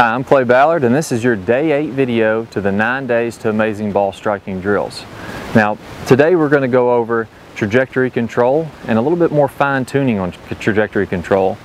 Hi, I'm Clay Ballard, and this is your Day 8 video to the 9 Days to Amazing Ball Striking drills. Now, today we're going to go over trajectory control and a little bit more fine-tuning on trajectory control.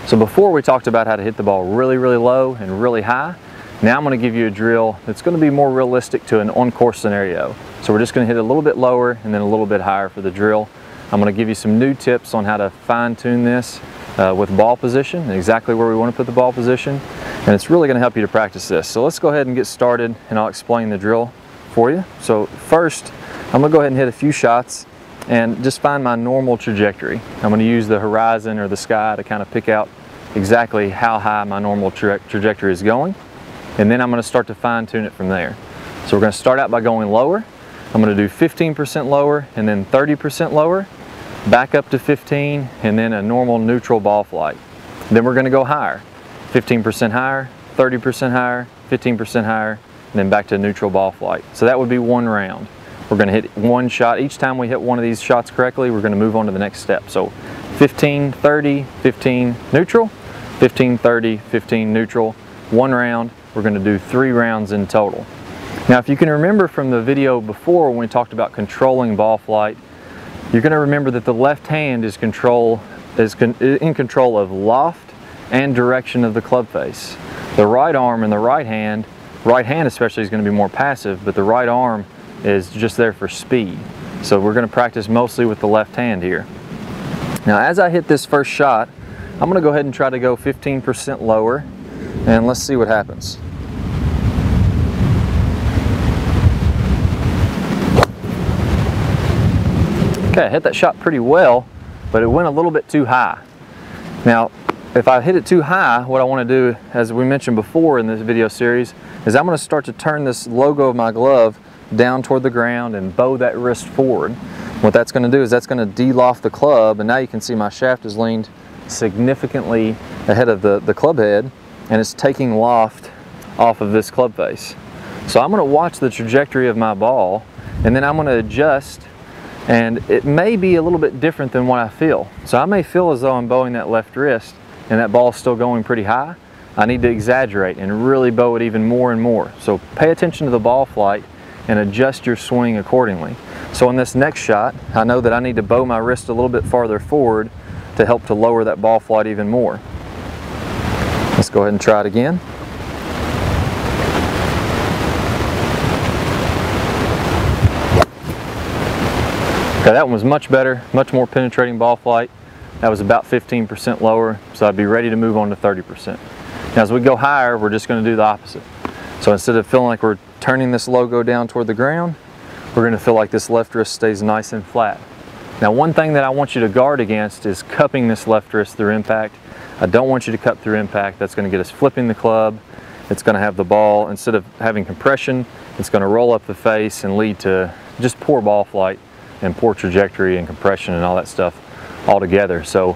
So before we talked about how to hit the ball really low and really high, now I'm going to give you a drill that's going to be more realistic to an on-course scenario. So we're just going to hit it a little bit lower and then a little bit higher for the drill. I'm going to give you some new tips on how to fine-tune this with ball position and exactly where we want to put the ball position, and it's really going to help you to practice this. So let's go ahead and get started, and I'll explain the drill for you. So first, I'm going to go ahead and hit a few shots and just find my normal trajectory. I'm going to use the horizon or the sky to kind of pick out exactly how high my normal trajectory is going, and then I'm going to start to fine-tune it from there. So we're going to start out by going lower. I'm going to do 15% lower and then 30% lower, back up to 15, and then a normal neutral ball flight. Then we're going to go higher, 15% higher, 30% higher, 15% higher, and then back to neutral ball flight. So that would be one round. We're going to hit one shot. Each time we hit one of these shots correctly, we're going to move on to the next step. So 15, 30, 15, neutral, 15, 30, 15, neutral, one round. We're going to do 3 rounds in total. Now, if you can remember from the video before when we talked about controlling ball flight, you're going to remember that the left hand is in control of loft and direction of the club face. The right arm and the right hand especially, is going to be more passive, but the right arm is just there for speed. So we're going to practice mostly with the left hand here. Now, as I hit this first shot, I'm going to go ahead and try to go 15% lower, and let's see what happens. Okay, I hit that shot pretty well, but it went a little bit too high. Now, if I hit it too high, what I want to do, as we mentioned before in this video series, is I'm going to start to turn this logo of my glove down toward the ground and bow that wrist forward. What that's going to do is that's going to de-loft the club, and now you can see my shaft is leaned significantly ahead of the club head, and it's taking loft off of this club face. So I'm going to watch the trajectory of my ball, and then I'm going to adjust, and it may be a little bit different than what I feel. So I may feel as though I'm bowing that left wrist and that ball's still going pretty high. I need to exaggerate and really bow it even more and more. So pay attention to the ball flight and adjust your swing accordingly. So in this next shot, I know that I need to bow my wrist a little bit farther forward to help to lower that ball flight even more. Let's go ahead and try it again. Okay, that one was much better, much more penetrating ball flight. That was about 15% lower, so I'd be ready to move on to 30%. Now as we go higher, we're just going to do the opposite. So instead of feeling like we're turning this logo down toward the ground, we're going to feel like this left wrist stays nice and flat. Now, one thing that I want you to guard against is cupping this left wrist through impact. I don't want you to cup through impact. That's going to get us flipping the club. It's going to have the ball, instead of having compression, it's going to roll up the face and lead to just poor ball flight and poor trajectory and compression and all that stuff all together. So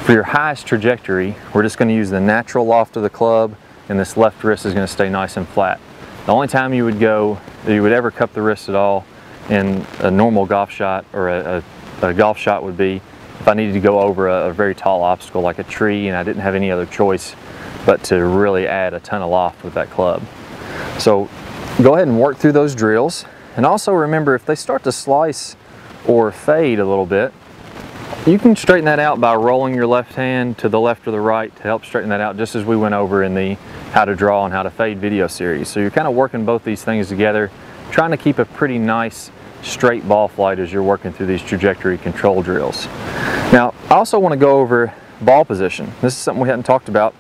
for your highest trajectory, we're just going to use the natural loft of the club, and this left wrist is going to stay nice and flat. The only time you would ever cup the wrist at all in a normal golf shot, or a golf shot, would be if I needed to go over a very tall obstacle like a tree and I didn't have any other choice but to really add a ton of loft with that club. So go ahead and work through those drills, and also remember, if they start to slice or fade a little bit, you can straighten that out by rolling your left hand to the left or the right to help straighten that out, just as we went over in the how to draw and how to fade video series. So you're kind of working both these things together, trying to keep a pretty nice straight ball flight as you're working through these trajectory control drills. Now, I also want to go over ball position. This is something we hadn't talked about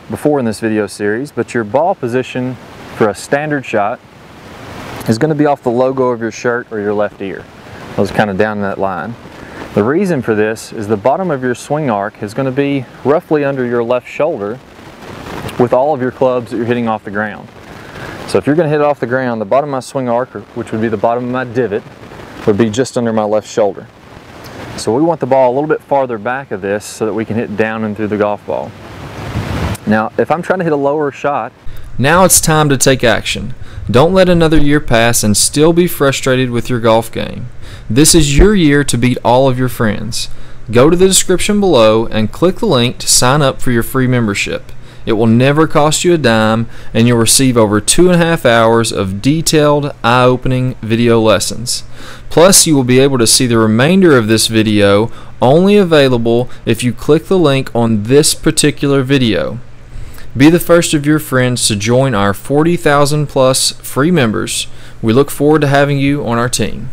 before in this video series, but your ball position for a standard shot is going to be off the logo of your shirt or your left ear. Those kind of down in that line. The reason for this is the bottom of your swing arc is going to be roughly under your left shoulder with all of your clubs that you're hitting off the ground. So if you're going to hit it off the ground, the bottom of my swing arc, which would be the bottom of my divot, would be just under my left shoulder. So we want the ball a little bit farther back of this so that we can hit down and through the golf ball. Now, if I'm trying to hit a lower shot, now it's time to take action. Don't let another year pass and still be frustrated with your golf game. This is your year to beat all of your friends. Go to the description below and click the link to sign up for your free membership. It will never cost you a dime, and you'll receive over 2.5 hours of detailed, eye-opening video lessons. Plus, you will be able to see the remainder of this video, only available if you click the link on this particular video. Be the first of your friends to join our 40,000 plus free members. We look forward to having you on our team.